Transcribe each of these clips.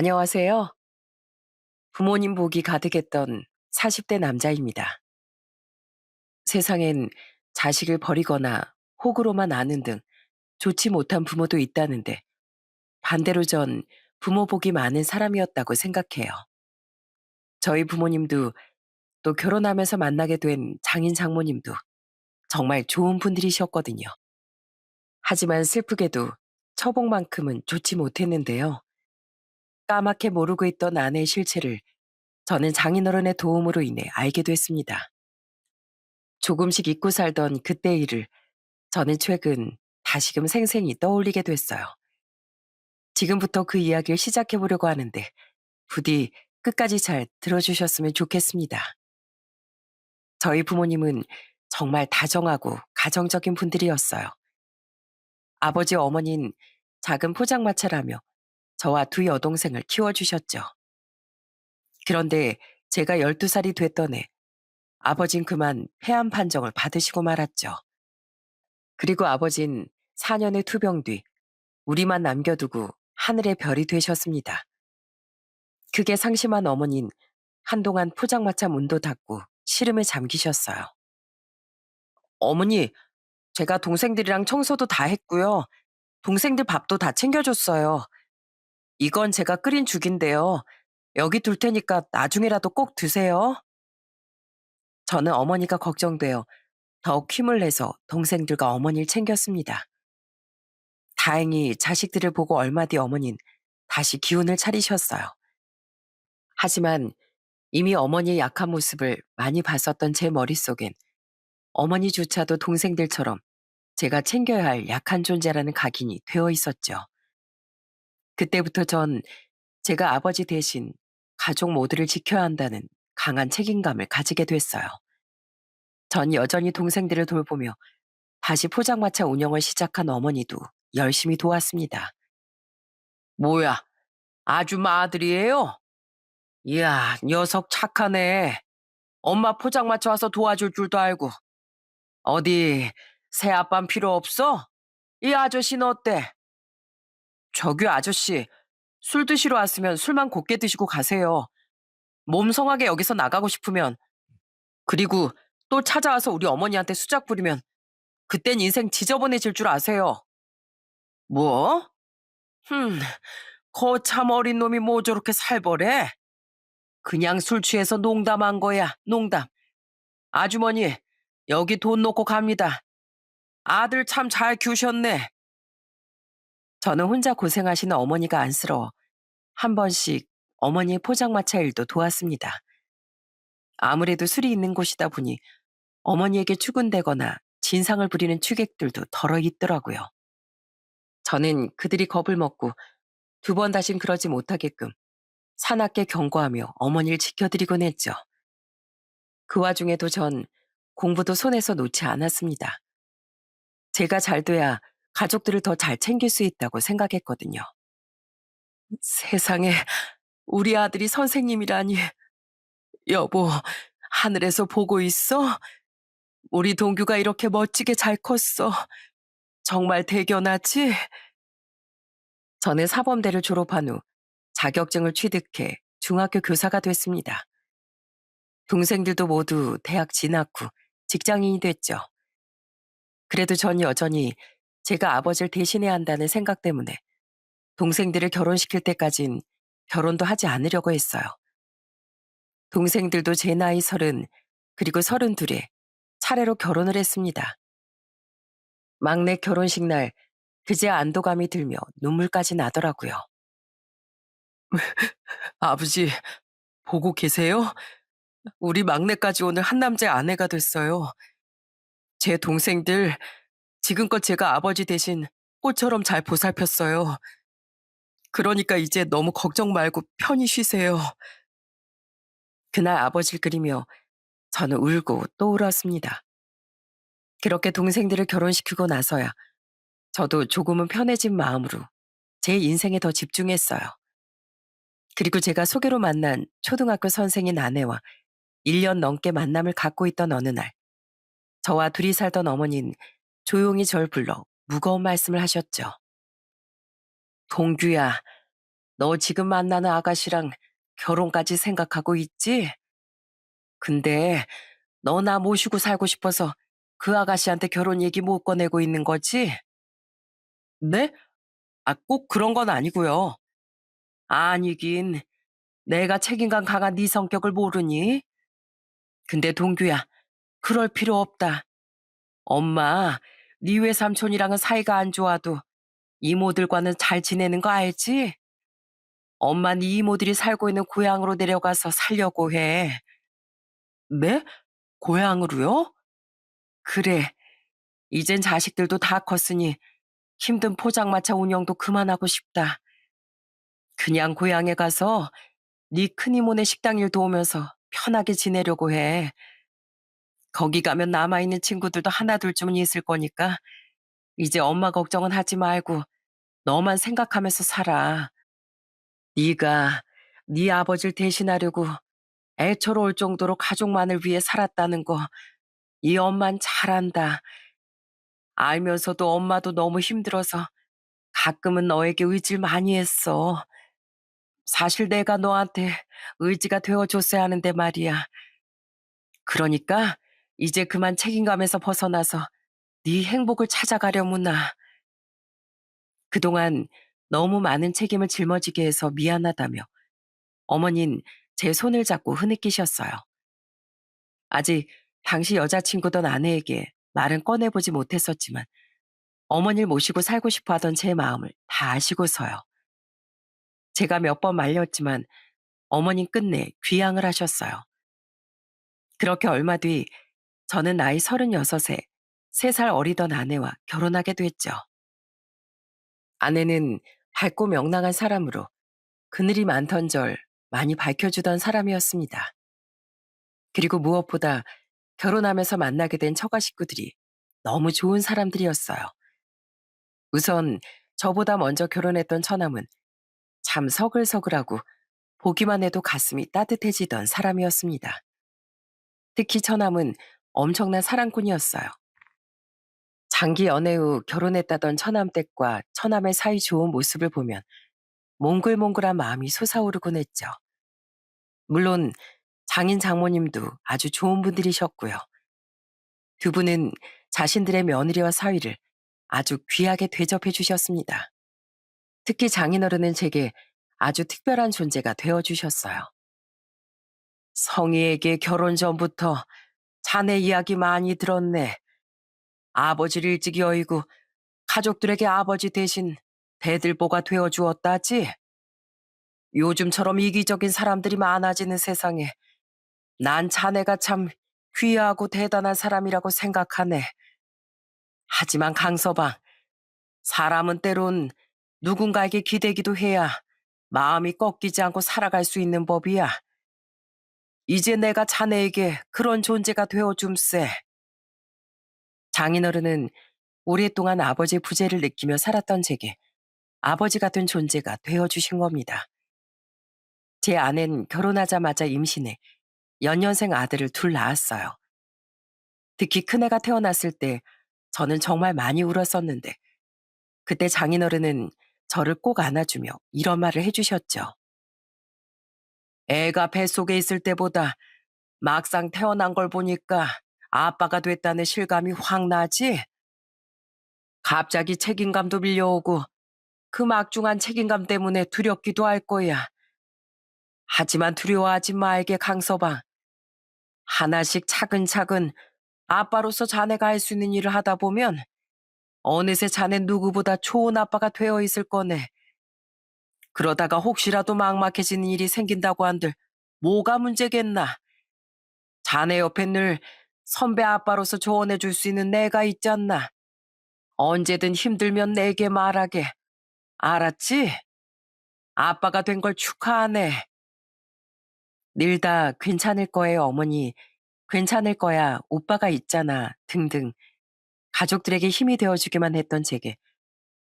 안녕하세요. 부모님 복이 가득했던 40대 남자입니다. 세상엔 자식을 버리거나 호구로만 아는 등 좋지 못한 부모도 있다는데 반대로 전 부모 복이 많은 사람이었다고 생각해요. 저희 부모님도 또 결혼하면서 만나게 된 장인 장모님도 정말 좋은 분들이셨거든요. 하지만 슬프게도 처복만큼은 좋지 못했는데요. 까맣게 모르고 있던 아내의 실체를 저는 장인어른의 도움으로 인해 알게 됐습니다. 조금씩 잊고 살던 그때 일을 저는 최근 다시금 생생히 떠올리게 됐어요. 지금부터 그 이야기를 시작해 보려고 하는데 부디 끝까지 잘 들어주셨으면 좋겠습니다. 저희 부모님은 정말 다정하고 가정적인 분들이었어요. 아버지 어머니는 작은 포장마차라며 저와 두 여동생을 키워주셨죠. 그런데 제가 12살이 됐던 해 아버진 그만 폐암 판정을 받으시고 말았죠. 그리고 아버진 4년의 투병 뒤 우리만 남겨두고 하늘의 별이 되셨습니다. 그게 상심한 어머닌 한동안 포장마차 문도 닫고 시름에 잠기셨어요. 어머니, 제가 동생들이랑 청소도 다 했고요. 동생들 밥도 다 챙겨줬어요. 이건 제가 끓인 죽인데요. 여기 둘 테니까 나중에라도 꼭 드세요. 저는 어머니가 걱정되어 더욱 힘을 내서 동생들과 어머니를 챙겼습니다. 다행히 자식들을 보고 얼마 뒤 어머닌 다시 기운을 차리셨어요. 하지만 이미 어머니의 약한 모습을 많이 봤었던 제 머릿속엔 어머니조차도 동생들처럼 제가 챙겨야 할 약한 존재라는 각인이 되어 있었죠. 그때부터 전 제가 아버지 대신 가족 모두를 지켜야 한다는 강한 책임감을 가지게 됐어요. 전 여전히 동생들을 돌보며 다시 포장마차 운영을 시작한 어머니도 열심히 도왔습니다. 뭐야, 아줌마 아들이에요? 이야, 녀석 착하네. 엄마 포장마차 와서 도와줄 줄도 알고. 어디 새 아빠는 필요 없어? 이 아저씨는 어때? 저기 아저씨, 술 드시러 왔으면 술만 곱게 드시고 가세요. 몸성하게 여기서 나가고 싶으면. 그리고 또 찾아와서 우리 어머니한테 수작 부리면 그땐 인생 지저분해질 줄 아세요. 뭐? 거참 어린 놈이 뭐 저렇게 살벌해? 그냥 술 취해서 농담한 거야, 농담. 아주머니, 여기 돈 놓고 갑니다. 아들 참 잘 키우셨네. 저는 혼자 고생하시는 어머니가 안쓰러워 한 번씩 어머니의 포장마차 일도 도왔습니다. 아무래도 술이 있는 곳이다 보니 어머니에게 추근대거나 진상을 부리는 취객들도 덜어 있더라고요. 저는 그들이 겁을 먹고 두 번 다신 그러지 못하게끔 사납게 경고하며 어머니를 지켜드리곤 했죠. 그 와중에도 전 공부도 손에서 놓지 않았습니다. 제가 잘 돼야 가족들을 더 잘 챙길 수 있다고 생각했거든요. 세상에 우리 아들이 선생님이라니. 여보, 하늘에서 보고 있어? 우리 동규가 이렇게 멋지게 잘 컸어. 정말 대견하지? 저는 사범대를 졸업한 후 자격증을 취득해 중학교 교사가 됐습니다. 동생들도 모두 대학 진학 후 직장인이 됐죠. 그래도 전 여전히 제가 아버지를 대신해야 한다는 생각 때문에 동생들을 결혼시킬 때까진 결혼도 하지 않으려고 했어요. 동생들도 제 나이 30, 그리고 32에 차례로 결혼을 했습니다. 막내 결혼식 날 그제 안도감이 들며 눈물까지 나더라고요. 아버지, 보고 계세요? 우리 막내까지 오늘 한 남자의 아내가 됐어요. 제 동생들, 지금껏 제가 아버지 대신 꽃처럼 잘 보살폈어요. 그러니까 이제 너무 걱정 말고 편히 쉬세요. 그날 아버지를 그리며 저는 울고 또 울었습니다. 그렇게 동생들을 결혼시키고 나서야 저도 조금은 편해진 마음으로 제 인생에 더 집중했어요. 그리고 제가 소개로 만난 초등학교 선생인 아내와 1년 넘게 만남을 갖고 있던 어느 날, 저와 둘이 살던 어머니는 조용히 절 불러 무거운 말씀을 하셨죠. 동규야, 너 지금 만나는 아가씨랑 결혼까지 생각하고 있지? 근데 너 나 모시고 살고 싶어서 그 아가씨한테 결혼 얘기 못 꺼내고 있는 거지? 네? 아, 꼭 그런 건 아니고요. 아니긴 내가 책임감 강한 네 성격을 모르니? 근데 동규야, 그럴 필요 없다. 엄마, 네 외삼촌이랑은 사이가 안 좋아도 이모들과는 잘 지내는 거 알지? 엄마 네 이모들이 살고 있는 고향으로 내려가서 살려고 해. 네? 고향으로요? 그래. 이젠 자식들도 다 컸으니 힘든 포장마차 운영도 그만하고 싶다. 그냥 고향에 가서 네 큰이모네 식당 일 도우면서 편하게 지내려고 해. 거기 가면 남아있는 친구들도 하나 둘쯤은 있을 거니까 이제 엄마 걱정은 하지 말고 너만 생각하면서 살아. 네가 네 아버지를 대신하려고 애처로울 정도로 가족만을 위해 살았다는 거 이 엄만 잘 안다. 알면서도 엄마도 너무 힘들어서 가끔은 너에게 의지를 많이 했어. 사실 내가 너한테 의지가 되어줬어야 하는데 말이야. 그러니까 이제 그만 책임감에서 벗어나서 네 행복을 찾아가려무나. 그동안 너무 많은 책임을 짊어지게 해서 미안하다며 어머닌 제 손을 잡고 흐느끼셨어요. 아직 당시 여자친구던 아내에게 말은 꺼내보지 못했었지만 어머니를 모시고 살고 싶어 하던 제 마음을 다 아시고서요. 제가 몇 번 말렸지만 어머님 끝내 귀향을 하셨어요. 그렇게 얼마 뒤 저는 나이 36에 3살 어리던 아내와 결혼하게 됐죠. 아내는 밝고 명랑한 사람으로 그늘이 많던절 많이 밝혀주던 사람이었습니다. 그리고 무엇보다 결혼하면서 만나게 된 처가 식구들이 너무 좋은 사람들이었어요. 우선 저보다 먼저 결혼했던 처남은 참 서글서글하고 보기만 해도 가슴이 따뜻해지던 사람이었습니다. 특히 처남은 엄청난 사랑꾼이었어요. 장기 연애 후 결혼했다던 처남 댁과 처남의 사이 좋은 모습을 보면 몽글몽글한 마음이 솟아오르곤 했죠. 물론 장인 장모님도 아주 좋은 분들이셨고요. 두 분은 자신들의 며느리와 사위를 아주 귀하게 대접해 주셨습니다. 특히 장인어른은 제게 아주 특별한 존재가 되어 주셨어요. 성희에게 결혼 전부터 자네 이야기 많이 들었네. 아버지를 일찍 여의고 가족들에게 아버지 대신 대들보가 되어 주었다지. 요즘처럼 이기적인 사람들이 많아지는 세상에 난 자네가 참 귀하고 대단한 사람이라고 생각하네. 하지만 강서방, 사람은 때론 누군가에게 기대기도 해야 마음이 꺾이지 않고 살아갈 수 있는 법이야. 이제 내가 자네에게 그런 존재가 되어줌세. 장인어른은 오랫동안 아버지의 부재를 느끼며 살았던 제게 아버지 같은 존재가 되어주신 겁니다. 제 아내는 결혼하자마자 임신해 연년생 아들을 둘 낳았어요. 특히 큰애가 태어났을 때 저는 정말 많이 울었었는데 그때 장인어른은 저를 꼭 안아주며 이런 말을 해주셨죠. 애가 뱃속에 있을 때보다 막상 태어난 걸 보니까 아빠가 됐다는 실감이 확 나지? 갑자기 책임감도 밀려오고 그 막중한 책임감 때문에 두렵기도 할 거야. 하지만 두려워하지 말게 강서방. 하나씩 차근차근 아빠로서 자네가 할 수 있는 일을 하다 보면 어느새 자넨 누구보다 좋은 아빠가 되어 있을 거네. 그러다가 혹시라도 막막해지는 일이 생긴다고 한들 뭐가 문제겠나. 자네 옆에 늘 선배 아빠로서 조언해 줄 수 있는 내가 있잖나. 언제든 힘들면 내게 말하게. 알았지? 아빠가 된 걸 축하하네. 늘 다 괜찮을 거예요, 어머니. 괜찮을 거야, 오빠가 있잖아, 등등. 가족들에게 힘이 되어주기만 했던 제게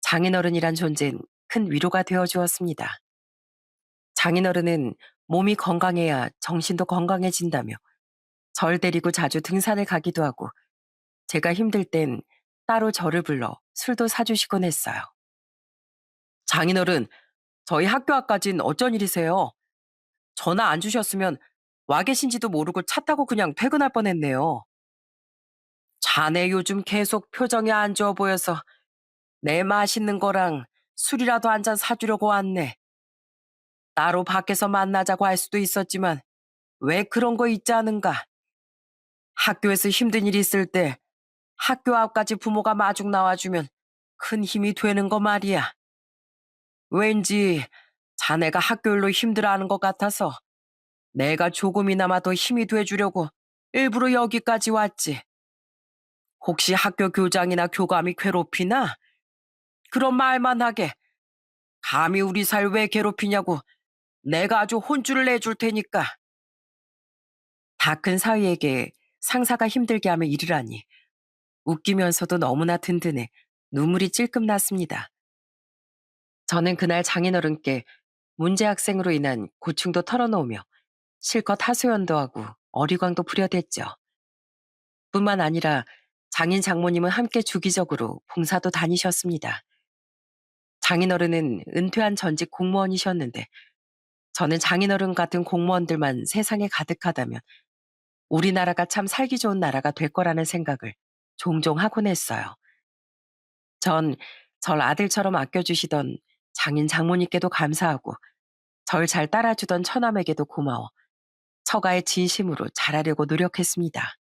장인어른이란 존재는 큰 위로가 되어 주었습니다. 장인어른은 몸이 건강해야 정신도 건강해진다며 절 데리고 자주 등산을 가기도 하고 제가 힘들 땐 따로 저를 불러 술도 사주시곤 했어요. 장인어른, 저희 학교 앞까진 어쩐 일이세요? 전화 안 주셨으면 와 계신지도 모르고 차 타고 그냥 퇴근할 뻔했네요. 자네 요즘 계속 표정이 안 좋아 보여서 내 맛있는 거랑 술이라도 한 잔 사주려고 왔네. 따로 밖에서 만나자고 할 수도 있었지만 왜 그런 거 있지 않은가? 학교에서 힘든 일이 있을 때 학교 앞까지 부모가 마중 나와주면 큰 힘이 되는 거 말이야. 왠지 자네가 학교 일로 힘들어하는 것 같아서 내가 조금이나마 더 힘이 돼주려고 일부러 여기까지 왔지. 혹시 학교 교장이나 교감이 괴롭히나? 그런 말만 하게 감히 우리 사이 왜 괴롭히냐고 내가 아주 혼쭐을 내줄 테니까. 다 큰 사위에게 상사가 힘들게 하며 일이라니 웃기면서도 너무나 든든해 눈물이 찔끔 났습니다. 저는 그날 장인어른께 문제 학생으로 인한 고충도 털어놓으며 실컷 하소연도 하고 어리광도 부려댔죠. 뿐만 아니라 장인 장모님은 함께 주기적으로 봉사도 다니셨습니다. 장인어른은 은퇴한 전직 공무원이셨는데 저는 장인어른 같은 공무원들만 세상에 가득하다면 우리나라가 참 살기 좋은 나라가 될 거라는 생각을 종종 하곤 했어요. 전 절 아들처럼 아껴주시던 장인 장모님께도 감사하고 절 잘 따라주던 처남에게도 고마워 처가의 진심으로 잘하려고 노력했습니다.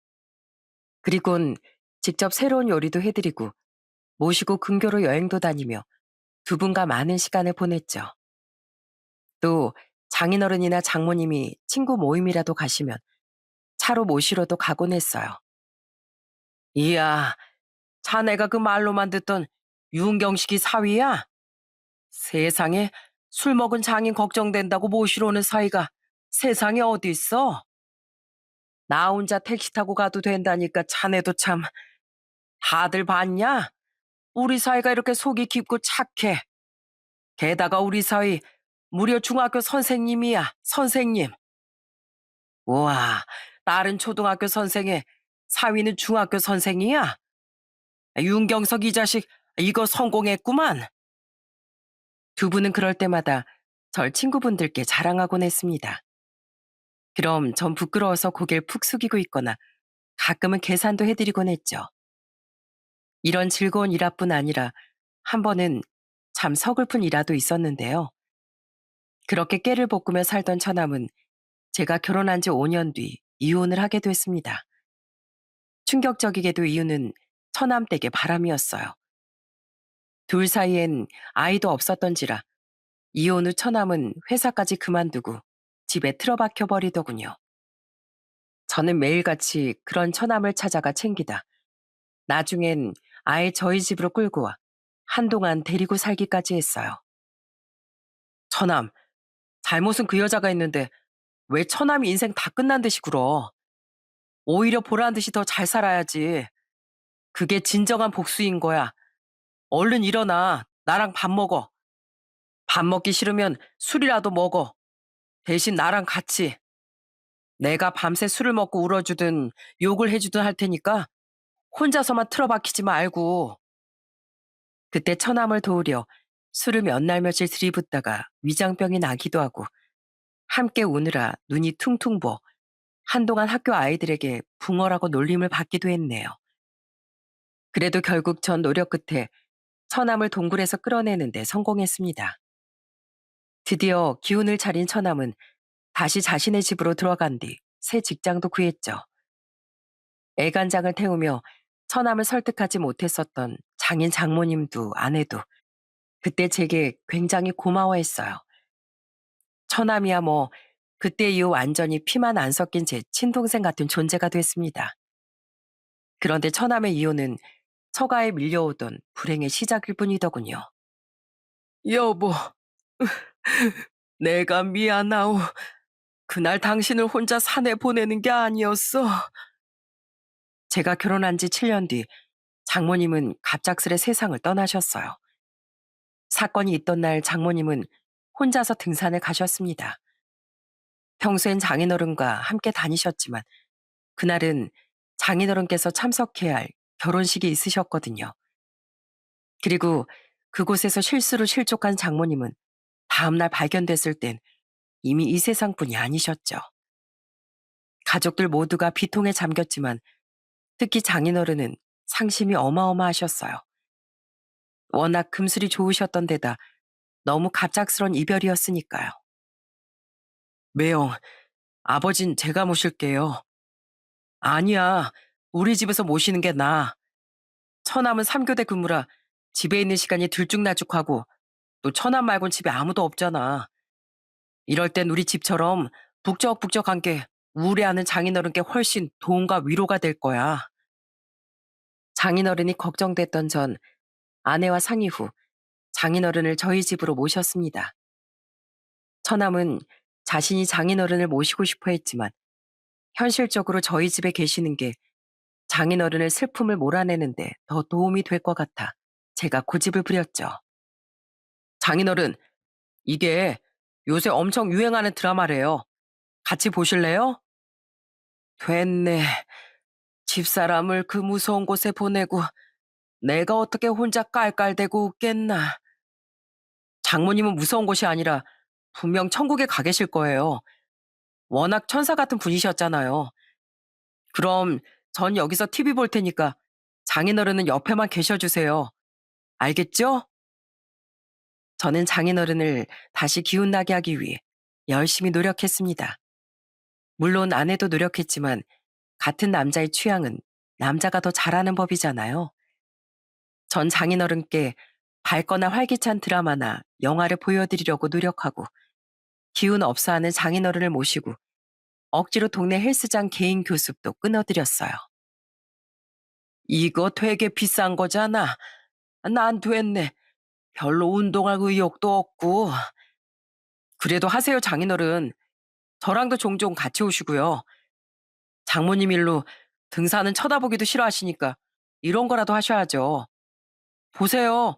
그리곤 직접 새로운 요리도 해드리고 모시고 근교로 여행도 다니며 두 분과 많은 시간을 보냈죠. 또 장인어른이나 장모님이 친구 모임이라도 가시면 차로 모시러도 가곤 했어요. 이야, 자네가 그 말로만 듣던 윤경식이 사위야? 세상에 술 먹은 장인 걱정된다고 모시러 오는 사이가 세상에 어디 있어? 나 혼자 택시 타고 가도 된다니까 자네도 참. 다들 봤냐? 우리 사이가 이렇게 속이 깊고 착해. 게다가 우리 사이 무려 중학교 선생님이야, 선생님. 우와, 딸은 초등학교 선생에 사위는 중학교 선생이야? 윤경석 이 자식 이거 성공했구만. 두 분은 그럴 때마다 절 친구분들께 자랑하곤 했습니다. 그럼 전 부끄러워서 고개를 푹 숙이고 있거나 가끔은 계산도 해드리곤 했죠. 이런 즐거운 일화뿐 아니라 한 번은 참 서글픈 일화도 있었는데요. 그렇게 깨를 볶으며 살던 처남은 제가 결혼한 지 5년 뒤 이혼을 하게 됐습니다. 충격적이게도 이유는 처남 댁의 바람이었어요. 둘 사이엔 아이도 없었던지라 이혼 후 처남은 회사까지 그만두고 집에 틀어박혀 버리더군요. 저는 매일같이 그런 처남을 찾아가 챙기다 나중엔 아예 저희 집으로 끌고 와 한동안 데리고 살기까지 했어요. 처남, 잘못은 그 여자가 했는데 왜 처남이 인생 다 끝난 듯이 굴어? 오히려 보란 듯이 더 잘 살아야지. 그게 진정한 복수인 거야. 얼른 일어나. 나랑 밥 먹어. 밥 먹기 싫으면 술이라도 먹어. 대신 나랑 같이. 내가 밤새 술을 먹고 울어주든 욕을 해주든 할 테니까 혼자서만 틀어박히지 말고. 그때 처남을 도우려 술을 몇 날 며칠 들이붓다가 위장병이 나기도 하고 함께 우느라 눈이 퉁퉁 부어 한동안 학교 아이들에게 붕어라고 놀림을 받기도 했네요. 그래도 결국 전 노력 끝에 처남을 동굴에서 끌어내는데 성공했습니다. 드디어 기운을 차린 처남은 다시 자신의 집으로 들어간 뒤 새 직장도 구했죠. 애간장을 태우며 처남을 설득하지 못했었던 장인 장모님도 아내도 그때 제게 굉장히 고마워했어요. 처남이야 뭐 그때 이후 완전히 피만 안 섞인 제 친동생 같은 존재가 됐습니다. 그런데 처남의 이혼은 처가에 밀려오던 불행의 시작일 뿐이더군요. 여보, 내가 미안하오. 그날 당신을 혼자 산에 보내는 게 아니었어. 제가 결혼한 지 7년 뒤 장모님은 갑작스레 세상을 떠나셨어요. 사건이 있던 날 장모님은 혼자서 등산을 가셨습니다. 평소엔 장인어른과 함께 다니셨지만 그날은 장인어른께서 참석해야 할 결혼식이 있으셨거든요. 그리고 그곳에서 실수로 실족한 장모님은 다음날 발견됐을 땐 이미 이 세상뿐이 아니셨죠. 가족들 모두가 비통에 잠겼지만 특히 장인어른은 상심이 어마어마하셨어요. 워낙 금슬이 좋으셨던 데다 너무 갑작스런 이별이었으니까요. 매영, 아버진 제가 모실게요. 아니야, 우리 집에서 모시는 게 나아. 처남은 3교대 근무라 집에 있는 시간이 들쭉날쭉하고 또 처남 말곤 집에 아무도 없잖아. 이럴 땐 우리 집처럼 북적북적한 게 우울해하는 장인어른께 훨씬 도움과 위로가 될 거야. 장인어른이 걱정됐던 전 아내와 상의 후 장인어른을 저희 집으로 모셨습니다. 처남은 자신이 장인어른을 모시고 싶어 했지만 현실적으로 저희 집에 계시는 게 장인어른의 슬픔을 몰아내는데 더 도움이 될 것 같아 제가 고집을 부렸죠. 장인어른, 이게 요새 엄청 유행하는 드라마래요. 같이 보실래요? 됐네. 집사람을 그 무서운 곳에 보내고 내가 어떻게 혼자 깔깔대고 웃겠나. 장모님은 무서운 곳이 아니라 분명 천국에 가 계실 거예요. 워낙 천사 같은 분이셨잖아요. 그럼 전 여기서 TV 볼 테니까 장인어른은 옆에만 계셔주세요. 알겠죠? 저는 장인어른을 다시 기운나게 하기 위해 열심히 노력했습니다. 물론 아내도 노력했지만 같은 남자의 취향은 남자가 더 잘하는 법이잖아요. 전 장인어른께 밝거나 활기찬 드라마나 영화를 보여드리려고 노력하고 기운 없어하는 장인어른을 모시고 억지로 동네 헬스장 개인 교습도 끊어드렸어요. 이거 되게 비싼 거잖아. 난 됐네. 별로 운동할 의욕도 없고. 그래도 하세요, 장인어른. 저랑도 종종 같이 오시고요. 장모님 일로 등산은 쳐다보기도 싫어하시니까 이런 거라도 하셔야죠. 보세요.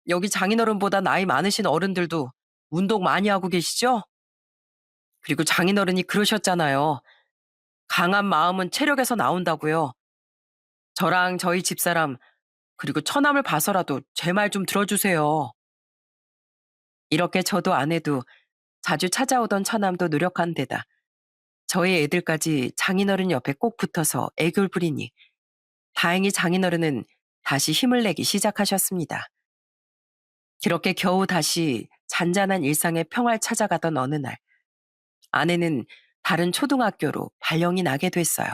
여기 장인어른보다 나이 많으신 어른들도 운동 많이 하고 계시죠? 그리고 장인어른이 그러셨잖아요. 강한 마음은 체력에서 나온다고요. 저랑 저희 집사람, 그리고 처남을 봐서라도 제 말 좀 들어주세요. 이렇게 저도 아내도 자주 찾아오던 처남도 노력한 데다 저희 애들까지 장인어른 옆에 꼭 붙어서 애교를 부리니 다행히 장인어른은 다시 힘을 내기 시작하셨습니다. 그렇게 겨우 다시 잔잔한 일상의 평화를 찾아가던 어느 날, 아내는 다른 초등학교로 발령이 나게 됐어요.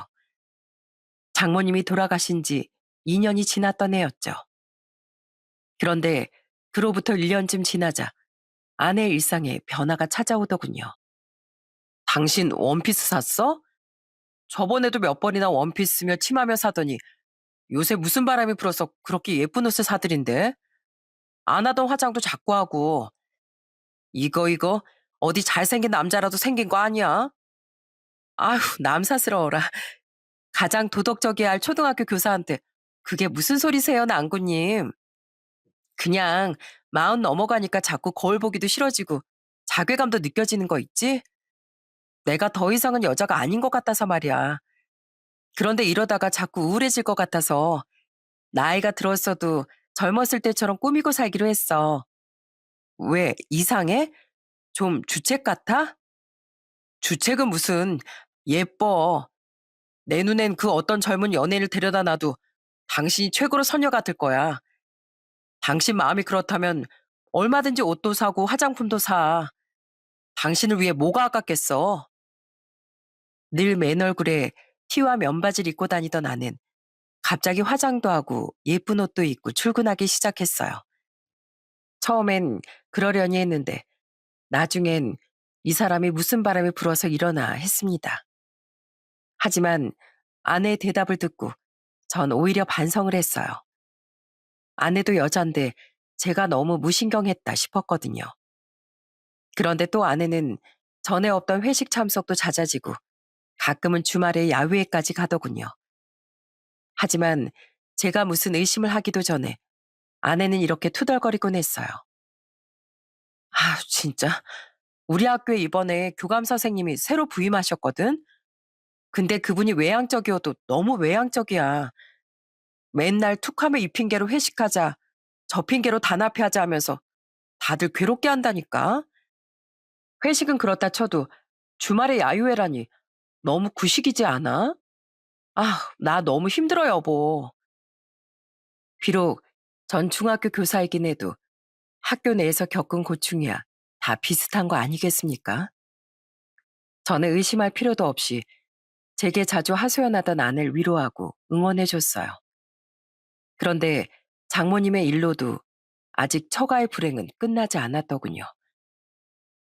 장모님이 돌아가신 지 2년이 지났던 해였죠. 그런데 그로부터 1년쯤 지나자 아내의 일상에 변화가 찾아오더군요. 당신 원피스 샀어? 저번에도 몇 번이나 원피스며 치마며 사더니 요새 무슨 바람이 불어서 그렇게 예쁜 옷을 사들인데? 안 하던 화장도 자꾸 하고. 이거 어디 잘생긴 남자라도 생긴 거 아니야? 아휴, 남사스러워라. 가장 도덕적이어야 할 초등학교 교사한테 그게 무슨 소리세요, 낭구님. 그냥 마흔 넘어가니까 자꾸 거울 보기도 싫어지고 자괴감도 느껴지는 거 있지? 내가 더 이상은 여자가 아닌 것 같아서 말이야. 그런데 이러다가 자꾸 우울해질 것 같아서 나이가 들었어도 젊었을 때처럼 꾸미고 살기로 했어. 왜, 이상해? 좀 주책 같아? 주책은 무슨, 예뻐. 내 눈엔 그 어떤 젊은 연예인을 데려다 놔도 당신이 최고로 선녀 같을 거야. 당신 마음이 그렇다면 얼마든지 옷도 사고 화장품도 사. 당신을 위해 뭐가 아깝겠어. 늘 맨 얼굴에 티와 면바지를 입고 다니던 나는 갑자기 화장도 하고 예쁜 옷도 입고 출근하기 시작했어요. 처음엔 그러려니 했는데 나중엔 이 사람이 무슨 바람이 불어서 이러나 했습니다. 하지만 아내의 대답을 듣고 전 오히려 반성을 했어요. 아내도 여잔데 제가 너무 무신경했다 싶었거든요. 그런데 또 아내는 전에 없던 회식 참석도 잦아지고 가끔은 주말에 야외에까지 가더군요. 하지만 제가 무슨 의심을 하기도 전에 아내는 이렇게 투덜거리곤 했어요. 아, 진짜. 우리 학교에 이번에 교감 선생님이 새로 부임하셨거든? 근데 그분이 외향적이어도 너무 외향적이야. 맨날 툭하면 이 핑계로 회식하자, 저 핑계로 단합해하자 하면서 다들 괴롭게 한다니까? 회식은 그렇다 쳐도 주말에 야유회라니 너무 구식이지 않아? 아, 나 너무 힘들어, 여보. 비록 전 중학교 교사이긴 해도 학교 내에서 겪은 고충이야 다 비슷한 거 아니겠습니까? 저는 의심할 필요도 없이 제게 자주 하소연하던 아내를 위로하고 응원해줬어요. 그런데 장모님의 일로도 아직 처가의 불행은 끝나지 않았더군요.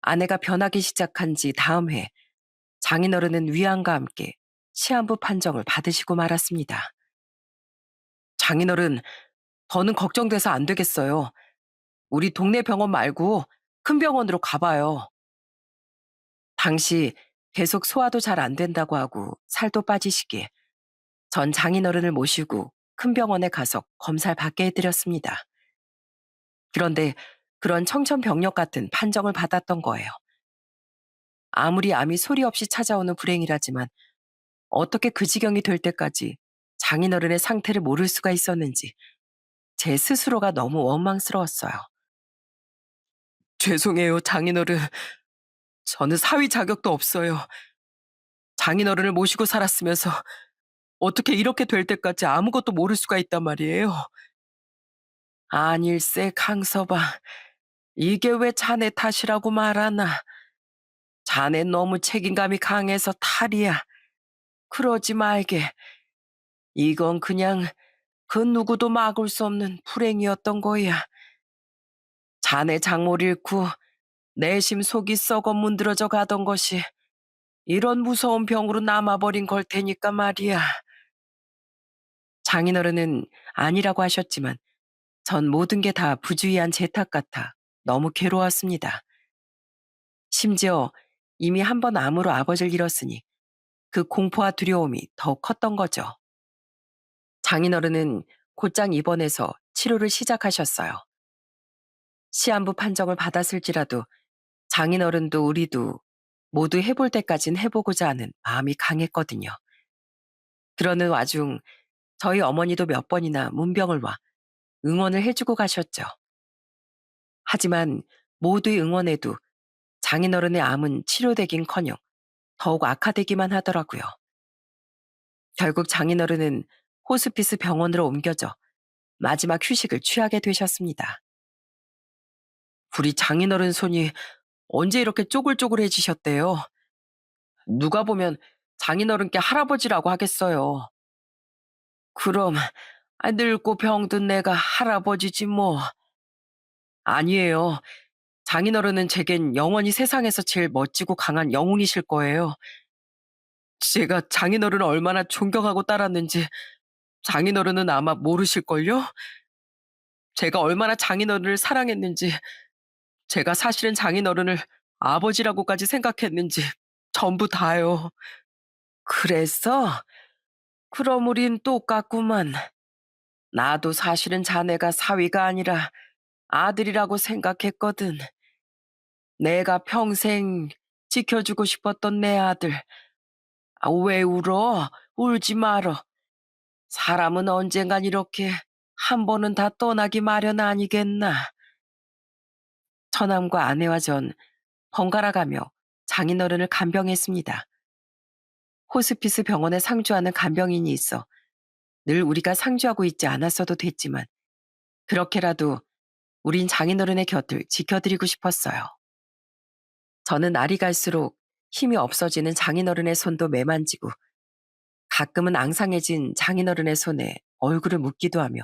아내가 변하기 시작한 지 다음 해 장인어른은 위안과 함께 시한부 판정을 받으시고 말았습니다. 장인어른, 더는 걱정돼서 안 되겠어요. 우리 동네 병원 말고 큰 병원으로 가봐요. 당시 계속 소화도 잘 안 된다고 하고 살도 빠지시기에 전 장인어른을 모시고 큰 병원에 가서 검사를 받게 해드렸습니다. 그런데 그런 청천벽력 같은 판정을 받았던 거예요. 아무리 암이 소리 없이 찾아오는 불행이라지만 어떻게 그 지경이 될 때까지 장인어른의 상태를 모를 수가 있었는지 제 스스로가 너무 원망스러웠어요. 죄송해요, 장인어른. 저는 사위 자격도 없어요. 장인어른을 모시고 살았으면서 어떻게 이렇게 될 때까지 아무것도 모를 수가 있단 말이에요. 아닐세, 강서방. 이게 왜 자네 탓이라고 말하나. 자네 너무 책임감이 강해서 탈이야. 그러지 말게. 이건 그냥 그 누구도 막을 수 없는 불행이었던 거야. 자네 장모를 잃고 내심 속이 썩어 문드러져 가던 것이 이런 무서운 병으로 남아버린 걸 테니까 말이야. 장인어른은 아니라고 하셨지만 전 모든 게 다 부주의한 제 탓 같아 너무 괴로웠습니다. 심지어 이미 한 번 암으로 아버지를 잃었으니 그 공포와 두려움이 더 컸던 거죠. 장인어른은 곧장 입원해서 치료를 시작하셨어요. 시한부 판정을 받았을지라도 장인어른도 우리도 모두 해볼 때까진 해보고자 하는 마음이 강했거든요. 그러는 와중 저희 어머니도 몇 번이나 문병을 와 응원을 해주고 가셨죠. 하지만 모두의 응원에도 장인어른의 암은 치료되긴커녕 더욱 악화되기만 하더라고요. 결국 장인어른은 호스피스 병원으로 옮겨져 마지막 휴식을 취하게 되셨습니다. 우리 장인어른 손이 언제 이렇게 쪼글쪼글해지셨대요. 누가 보면 장인어른께 할아버지라고 하겠어요. 그럼 늙고 병든 내가 할아버지지 뭐. 아니에요. 장인어른은 제겐 영원히 세상에서 제일 멋지고 강한 영웅이실 거예요. 제가 장인어른을 얼마나 존경하고 따랐는지 장인어른은 아마 모르실걸요? 제가 얼마나 장인어른을 사랑했는지, 제가 사실은 장인어른을 아버지라고까지 생각했는지 전부 다요. 그랬어? 그럼 우린 똑같구만. 나도 사실은 자네가 사위가 아니라 아들이라고 생각했거든. 내가 평생 지켜주고 싶었던 내 아들. 아, 왜 울어? 울지 말어. 사람은 언젠간 이렇게 한 번은 다 떠나기 마련 아니겠나. 처남과 아내와 전 번갈아 가며 장인어른을 간병했습니다. 호스피스 병원에 상주하는 간병인이 있어 늘 우리가 상주하고 있지 않았어도 됐지만 그렇게라도 우린 장인어른의 곁을 지켜드리고 싶었어요. 저는 날이 갈수록 힘이 없어지는 장인어른의 손도 매만지고 가끔은 앙상해진 장인어른의 손에 얼굴을 묻기도 하며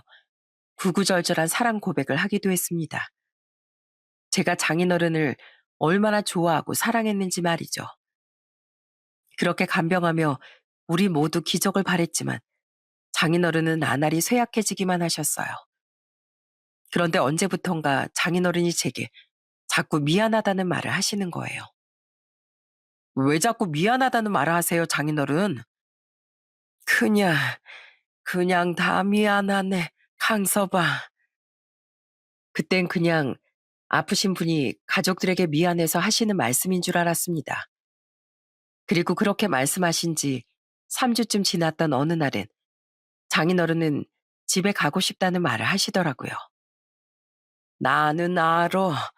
구구절절한 사랑 고백을 하기도 했습니다. 제가 장인어른을 얼마나 좋아하고 사랑했는지 말이죠. 그렇게 간병하며 우리 모두 기적을 바랬지만 장인어른은 나날이 쇠약해지기만 하셨어요. 그런데 언제부턴가 장인어른이 제게 자꾸 미안하다는 말을 하시는 거예요. 왜 자꾸 미안하다는 말을 하세요, 장인어른? 그냥, 그냥 다 미안하네, 강서방. 그땐 그냥 아프신 분이 가족들에게 미안해서 하시는 말씀인 줄 알았습니다. 그리고 그렇게 말씀하신 지 3주쯤 지났던 어느 날엔 장인어른은 집에 가고 싶다는 말을 하시더라고요. 나는 알아.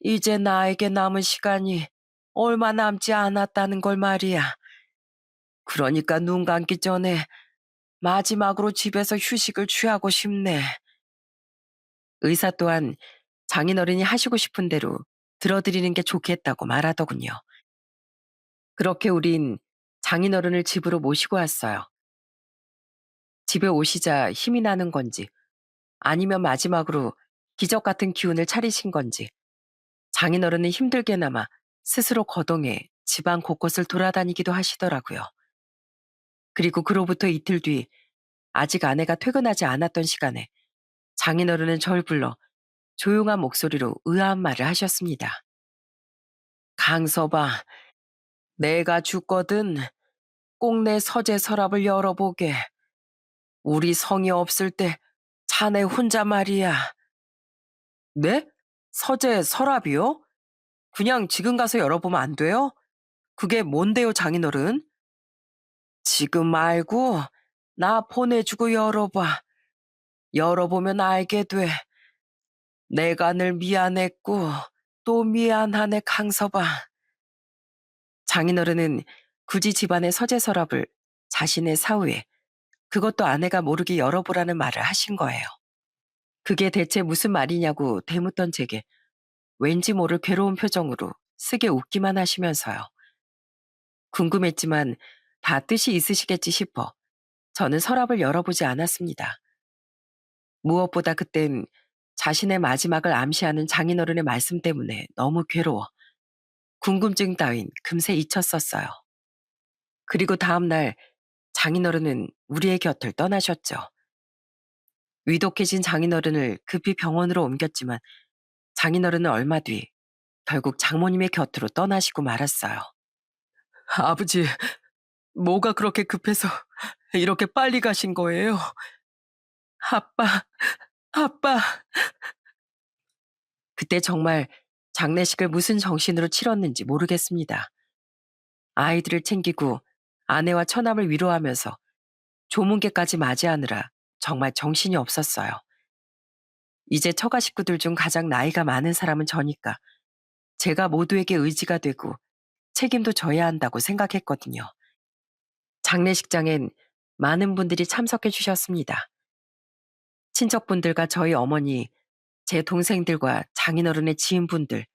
이제 나에게 남은 시간이 얼마 남지 않았다는 걸 말이야. 그러니까 눈 감기 전에 마지막으로 집에서 휴식을 취하고 싶네. 의사 또한 장인어른이 하시고 싶은 대로 들어드리는 게 좋겠다고 말하더군요. 그렇게 우린 장인어른을 집으로 모시고 왔어요. 집에 오시자 힘이 나는 건지 아니면 마지막으로 기적 같은 기운을 차리신 건지 장인어른은 힘들게나마 스스로 거동해 집안 곳곳을 돌아다니기도 하시더라고요. 그리고 그로부터 이틀 뒤 아직 아내가 퇴근하지 않았던 시간에 장인어른은 절 불러 조용한 목소리로 의아한 말을 하셨습니다. 강서봐, 내가 죽거든 꼭 내 서재 서랍을 열어보게. 우리 성이 없을 때 자네 혼자 말이야. 네? 서재 서랍이요? 그냥 지금 가서 열어보면 안 돼요? 그게 뭔데요, 장인어른? 지금 말고 나 보내주고 열어봐. 열어보면 알게 돼. 내가 늘 미안했고 또 미안하네 강서봐. 장인어른은 굳이 집안의 서재 서랍을 자신의 사후에 그것도 아내가 모르게 열어보라는 말을 하신 거예요. 그게 대체 무슨 말이냐고 되묻던 제게 왠지 모를 괴로운 표정으로 쓰게 웃기만 하시면서요. 궁금했지만 다 뜻이 있으시겠지 싶어 저는 서랍을 열어보지 않았습니다. 무엇보다 그땐 자신의 마지막을 암시하는 장인어른의 말씀 때문에 너무 괴로워 궁금증 따윈 금세 잊혔었어요. 그리고 다음날 장인어른은 우리의 곁을 떠나셨죠. 위독해진 장인어른을 급히 병원으로 옮겼지만 장인어른은 얼마 뒤 결국 장모님의 곁으로 떠나시고 말았어요. 아버지, 뭐가 그렇게 급해서 이렇게 빨리 가신 거예요? 아빠, 아빠. 그때 정말 장례식을 무슨 정신으로 치렀는지 모르겠습니다. 아이들을 챙기고 아내와 처남을 위로하면서 조문계까지 맞이하느라 정말 정신이 없었어요. 이제 처가 식구들 중 가장 나이가 많은 사람은 저니까 제가 모두에게 의지가 되고 책임도 져야 한다고 생각했거든요. 장례식장엔 많은 분들이 참석해 주셨습니다. 친척분들과 저희 어머니, 제 동생들과 장인어른의 지인분들,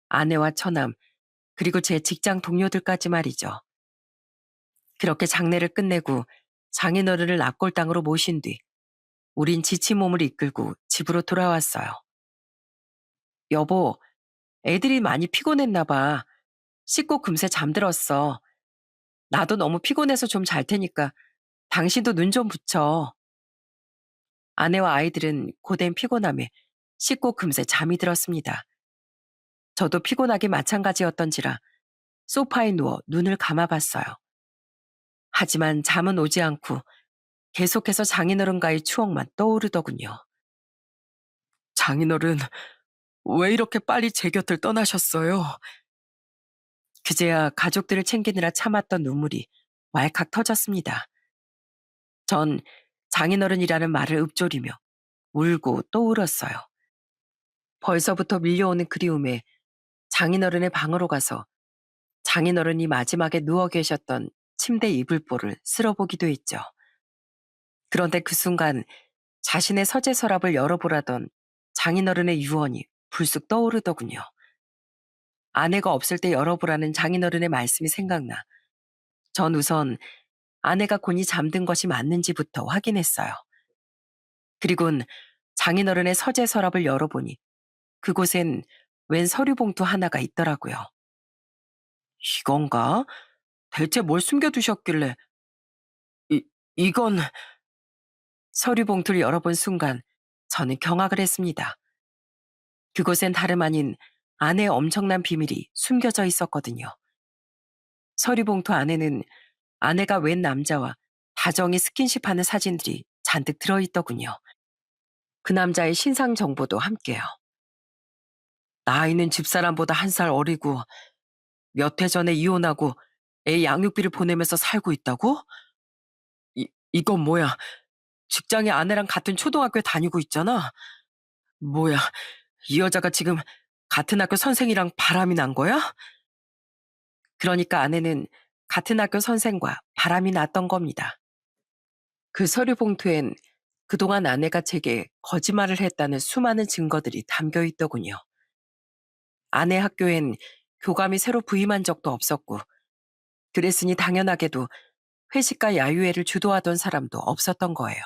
아내와 처남, 그리고 제 직장 동료들까지 말이죠. 그렇게 장례를 끝내고 장인어른을 낙골당으로 모신 뒤 우린 지친 몸을 이끌고 집으로 돌아왔어요. 여보, 애들이 많이 피곤했나 봐. 씻고 금세 잠들었어. 나도 너무 피곤해서 좀 잘 테니까 당신도 눈 좀 붙여. 아내와 아이들은 고된 피곤함에 씻고 금세 잠이 들었습니다. 저도 피곤하기 마찬가지였던지라 소파에 누워 눈을 감아봤어요. 하지만 잠은 오지 않고 계속해서 장인어른과의 추억만 떠오르더군요. 장인어른, 왜 이렇게 빨리 제 곁을 떠나셨어요? 그제야 가족들을 챙기느라 참았던 눈물이 왈칵 터졌습니다. 전 장인어른이라는 말을 읊조리며 울고 또 울었어요. 벌써부터 밀려오는 그리움에 장인어른의 방으로 가서 장인어른이 마지막에 누워 계셨던 침대 이불보를 쓸어보기도 했죠. 그런데 그 순간 자신의 서재 서랍을 열어보라던 장인어른의 유언이 불쑥 떠오르더군요. 아내가 없을 때 열어보라는 장인어른의 말씀이 생각나 전 우선 아내가 곤히 잠든 것이 맞는지부터 확인했어요. 그리곤 장인어른의 서재 서랍을 열어보니 그곳엔 웬 서류 봉투 하나가 있더라고요. 이건가? 대체 뭘 숨겨두셨길래 이, 이건 서류 봉투를 열어본 순간 저는 경악을 했습니다. 그곳엔 다름 아닌 아내의 엄청난 비밀이 숨겨져 있었거든요. 서류 봉투 안에는 아내가 웬 남자와 다정히 스킨십하는 사진들이 잔뜩 들어있더군요. 그 남자의 신상 정보도 함께요. 나이는 집사람보다 한 살 어리고 몇 해 전에 이혼하고 애 양육비를 보내면서 살고 있다고? 이건 뭐야? 직장에 아내랑 같은 초등학교에 다니고 있잖아. 뭐야, 이 여자가 지금 같은 학교 선생이랑 바람이 난 거야? 그러니까 아내는 같은 학교 선생과 바람이 났던 겁니다. 그 서류 봉투엔 그동안 아내가 제게 거짓말을 했다는 수많은 증거들이 담겨 있더군요. 아내 학교엔 교감이 새로 부임한 적도 없었고, 그랬으니 당연하게도 회식과 야유회를 주도하던 사람도 없었던 거예요.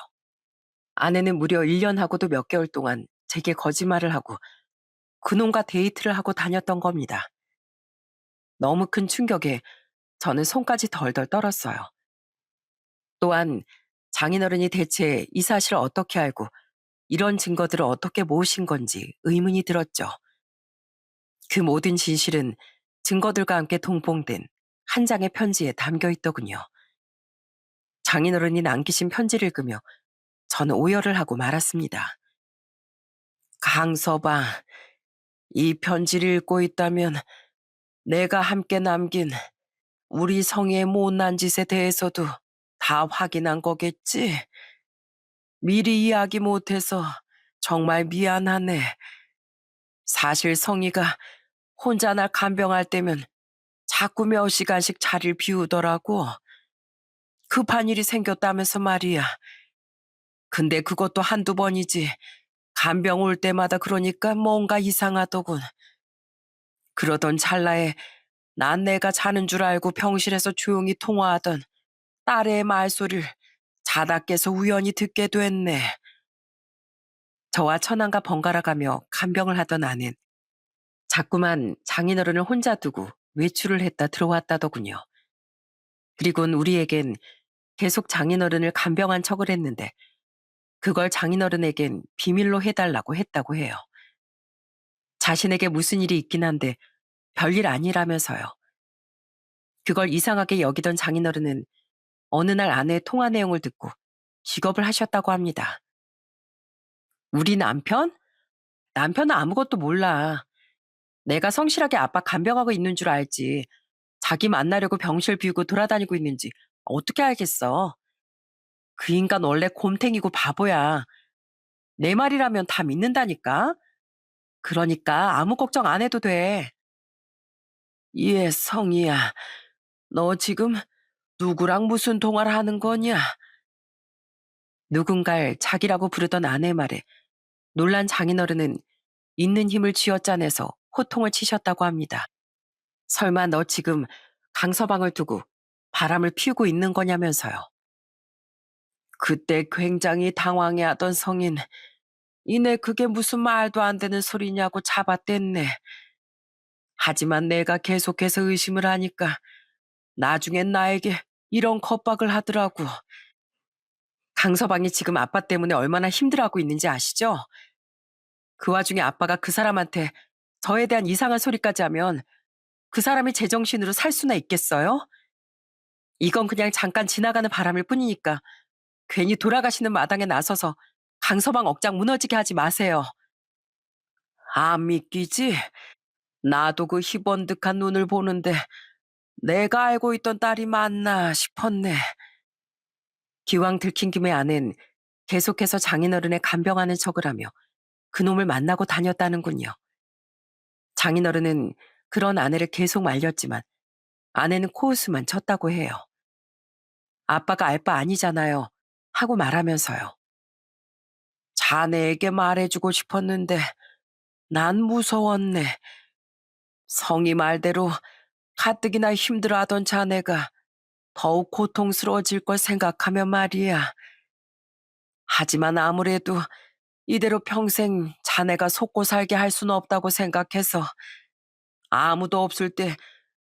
아내는 무려 1년 하고도 몇 개월 동안 제게 거짓말을 하고 그놈과 데이트를 하고 다녔던 겁니다. 너무 큰 충격에 저는 손까지 덜덜 떨었어요. 또한 장인어른이 대체 이 사실을 어떻게 알고 이런 증거들을 어떻게 모으신 건지 의문이 들었죠. 그 모든 진실은 증거들과 함께 동봉된 한 장의 편지에 담겨 있더군요. 장인어른이 남기신 편지를 읽으며 저는 오열을 하고 말았습니다. 강서방, 이 편지를 읽고 있다면 내가 함께 남긴 우리 성의 못난 짓에 대해서도 다 확인한 거겠지? 미리 이야기 못해서 정말 미안하네. 사실 성희가 혼자 날 간병할 때면 자꾸 몇 시간씩 자리를 비우더라고. 급한 일이 생겼다면서 말이야. 근데 그것도 한두 번이지. 간병 올 때마다 그러니까 뭔가 이상하더군. 그러던 찰나에 난 내가 자는 줄 알고 병실에서 조용히 통화하던 딸의 말소리를 자다 깨서 우연히 듣게 됐네. 저와 천안가 번갈아가며 간병을 하던 아는 자꾸만 장인어른을 혼자 두고 외출을 했다 들어왔다더군요. 그리곤 우리에겐 계속 장인어른을 간병한 척을 했는데 그걸 장인어른에겐 비밀로 해달라고 했다고 해요. 자신에게 무슨 일이 있긴 한데 별일 아니라면서요. 그걸 이상하게 여기던 장인어른은 어느 날 아내의 통화 내용을 듣고 기겁을 하셨다고 합니다. 우리 남편? 남편은 아무것도 몰라. 내가 성실하게 아빠 간병하고 있는 줄 알지. 자기 만나려고 병실 비우고 돌아다니고 있는지 어떻게 알겠어. 그 인간 원래 곰탱이고 바보야. 내 말이라면 다 믿는다니까. 그러니까 아무 걱정 안 해도 돼. 예, 성희야. 너 지금 누구랑 무슨 통화를 하는 거냐? 누군가를 자기라고 부르던 아내 말에 놀란 장인어른은 있는 힘을 쥐어짜내서 호통을 치셨다고 합니다. 설마 너 지금 강서방을 두고 바람을 피우고 있는 거냐면서요. 그때 굉장히 당황해하던 성인, 이내 그게 무슨 말도 안 되는 소리냐고 잡아댔네. 하지만 내가 계속해서 의심을 하니까 나중엔 나에게 이런 겁박을 하더라고. 강서방이 지금 아빠 때문에 얼마나 힘들어하고 있는지 아시죠? 그 와중에 아빠가 그 사람한테 저에 대한 이상한 소리까지 하면 그 사람이 제정신으로 살 수나 있겠어요? 이건 그냥 잠깐 지나가는 바람일 뿐이니까 괜히 돌아가시는 마당에 나서서 강서방 억장 무너지게 하지 마세요. 안 믿기지? 나도 그 희번득한 눈을 보는데 내가 알고 있던 딸이 맞나 싶었네. 기왕 들킨 김에 아는 계속해서 장인어른의 간병하는 척을 하며 그놈을 만나고 다녔다는군요. 장인어른은 그런 아내를 계속 말렸지만 아내는 코웃음만 쳤다고 해요. 아빠가 알 바 아니잖아요. 하고 말하면서요. 자네에게 말해주고 싶었는데 난 무서웠네. 성이 말대로 가뜩이나 힘들어하던 자네가 더욱 고통스러워질 걸 생각하면 말이야. 하지만 아무래도 이대로 평생 자네가 속고 살게 할 수는 없다고 생각해서 아무도 없을 때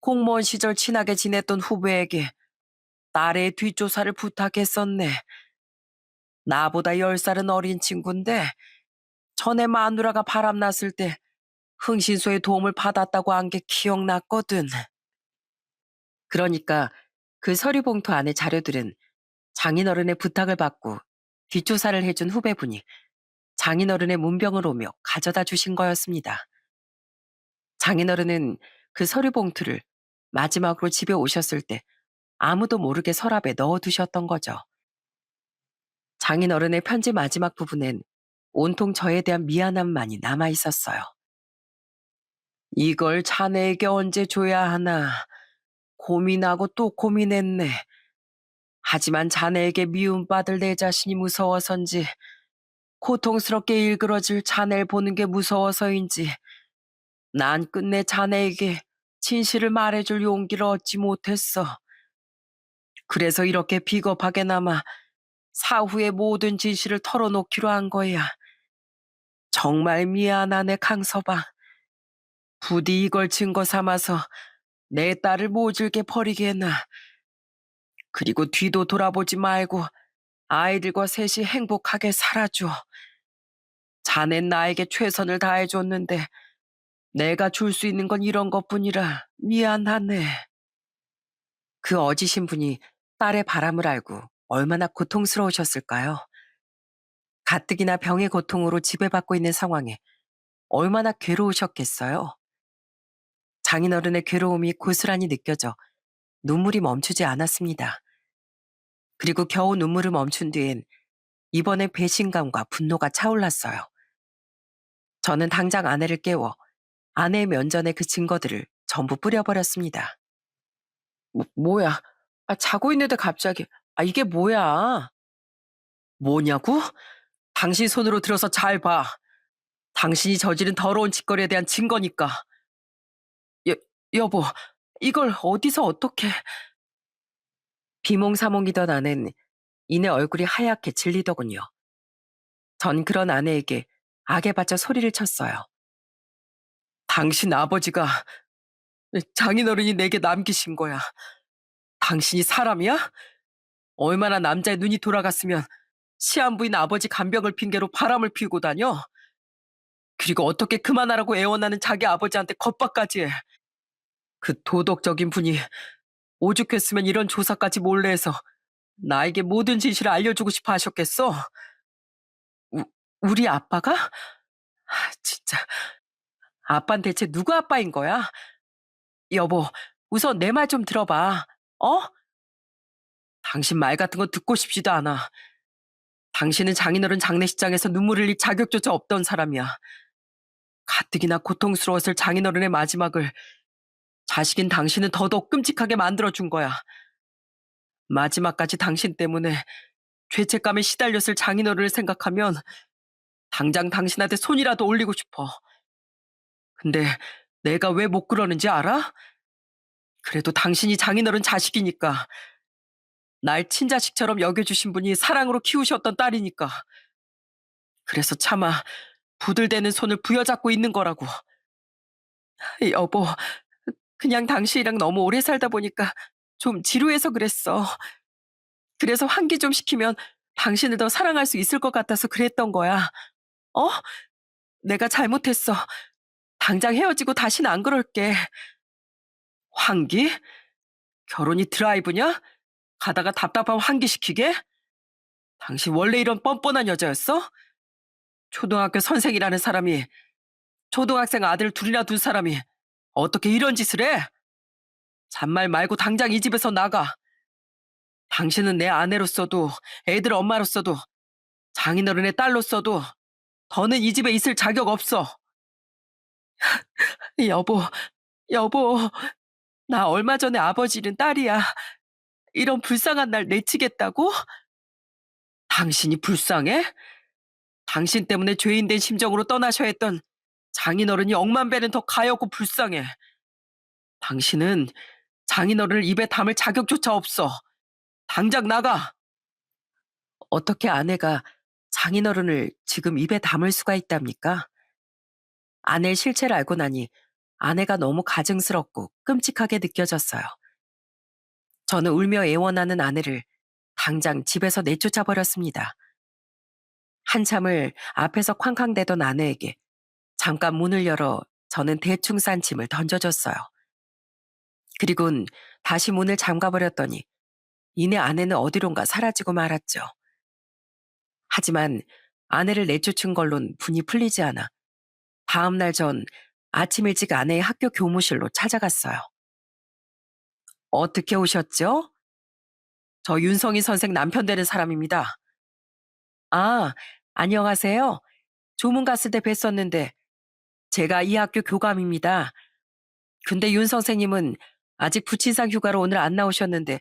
공무원 시절 친하게 지냈던 후배에게 딸의 뒷조사를 부탁했었네. 나보다 10살은 어린 친구인데 전에 마누라가 바람났을 때 흥신소의 도움을 받았다고 한 게 기억났거든. 그러니까 그 서류 봉투 안의 자료들은 장인어른의 부탁을 받고 뒷조사를 해준 후배분이 장인어른의 문병을 오며 가져다 주신 거였습니다. 장인어른은 그 서류 봉투를 마지막으로 집에 오셨을 때 아무도 모르게 서랍에 넣어두셨던 거죠. 장인어른의 편지 마지막 부분엔 온통 저에 대한 미안함만이 남아 있었어요. 이걸 자네에게 언제 줘야 하나 고민하고 또 고민했네. 하지만 자네에게 미움받을 내 자신이 무서워서인지 고통스럽게 일그러질 자네를 보는 게 무서워서인지 난 끝내 자네에게 진실을 말해줄 용기를 얻지 못했어. 그래서 이렇게 비겁하게나마 사후의 모든 진실을 털어놓기로 한 거야. 정말 미안하네, 강서방. 부디 이걸 증거 삼아서 내 딸을 모질게 버리게나. 그리고 뒤도 돌아보지 말고 아이들과 셋이 행복하게 살아줘. 자넨 나에게 최선을 다해줬는데 내가 줄 수 있는 건 이런 것뿐이라 미안하네. 그 어지신 분이 딸의 바람을 알고 얼마나 고통스러우셨을까요? 가뜩이나 병의 고통으로 지배받고 있는 상황에 얼마나 괴로우셨겠어요? 장인어른의 괴로움이 고스란히 느껴져 눈물이 멈추지 않았습니다. 그리고 겨우 눈물을 멈춘 뒤엔 이번에 배신감과 분노가 차올랐어요. 저는 당장 아내를 깨워 아내의 면전에 그 증거들을 전부 뿌려버렸습니다. 뭐야? 자고 있는데 갑자기. 이게 뭐야? 뭐냐고? 당신 손으로 들어서 잘 봐. 당신이 저지른 더러운 짓거리에 대한 증거니까. 여, 여보, 이걸 어디서 어떻게. 비몽사몽이던 아내는 이내 얼굴이 하얗게 질리더군요. 전 그런 아내에게 악에 받쳐 소리를 쳤어요. 당신 아버지가 장인어른이 내게 남기신 거야. 당신이 사람이야? 얼마나 남자의 눈이 돌아갔으면 시한부인 아버지 간병을 핑계로 바람을 피우고 다녀? 그리고 어떻게 그만하라고 애원하는 자기 아버지한테 겁박까지 해. 그 도덕적인 분이 오죽했으면 이런 조사까지 몰래 해서 나에게 모든 진실을 알려주고 싶어 하셨겠어? 우, 우리 아빠가? 진짜 아빠는 대체 누구 아빠인 거야? 여보, 우선 내 말 좀 들어봐. 어? 당신 말 같은 거 듣고 싶지도 않아. 당신은 장인어른 장례식장에서 눈물 흘릴 자격조차 없던 사람이야. 가뜩이나 고통스러웠을 장인어른의 마지막을 자식인 당신은 더더욱 끔찍하게 만들어준 거야. 마지막까지 당신 때문에 죄책감에 시달렸을 장인어른을 생각하면 당장 당신한테 손이라도 올리고 싶어. 근데 내가 왜 못 그러는지 알아? 그래도 당신이 장인어른 자식이니까. 날 친자식처럼 여겨주신 분이 사랑으로 키우셨던 딸이니까. 그래서 차마 부들대는 손을 부여잡고 있는 거라고. 여보, 그냥 당신이랑 너무 오래 살다 보니까 좀 지루해서 그랬어. 그래서 환기 좀 시키면 당신을 더 사랑할 수 있을 것 같아서 그랬던 거야. 어? 내가 잘못했어. 당장 헤어지고 다시는 안 그럴게. 환기? 결혼이 드라이브냐? 가다가 답답하면 환기시키게? 당신 원래 이런 뻔뻔한 여자였어? 초등학교 선생이라는 사람이, 초등학생 아들 둘이나 둔 사람이 어떻게 이런 짓을 해? 잔말 말고 당장 이 집에서 나가. 당신은 내 아내로서도 애들 엄마로서도 장인어른의 딸로서도 더는 이 집에 있을 자격 없어. 여보, 여보, 나 얼마 전에 아버지 잃은 딸이야. 이런 불쌍한 날 내치겠다고? 당신이 불쌍해? 당신 때문에 죄인 된 심정으로 떠나셔야 했던 장인어른이 억만 배는 더 가엾고 불쌍해. 당신은 장인어른을 입에 담을 자격조차 없어. 당장 나가. 어떻게 아내가 장인어른을 지금 입에 담을 수가 있답니까? 아내의 실체를 알고 나니 아내가 너무 가증스럽고 끔찍하게 느껴졌어요. 저는 울며 애원하는 아내를 당장 집에서 내쫓아 버렸습니다. 한참을 앞에서 쾅쾅대던 아내에게 잠깐 문을 열어 저는 대충 싼 짐을 던져줬어요. 그리곤 다시 문을 잠가버렸더니 이내 아내는 어디론가 사라지고 말았죠. 하지만 아내를 내쫓은 걸론 분이 풀리지 않아 다음 날 전 아침 일찍 아내의 학교 교무실로 찾아갔어요. 어떻게 오셨죠? 저 윤성희 선생 남편 되는 사람입니다. 아, 안녕하세요. 조문 갔을 때 뵀었는데 제가 이 학교 교감입니다. 근데 윤 선생님은 아직 부친상 휴가로 오늘 안 나오셨는데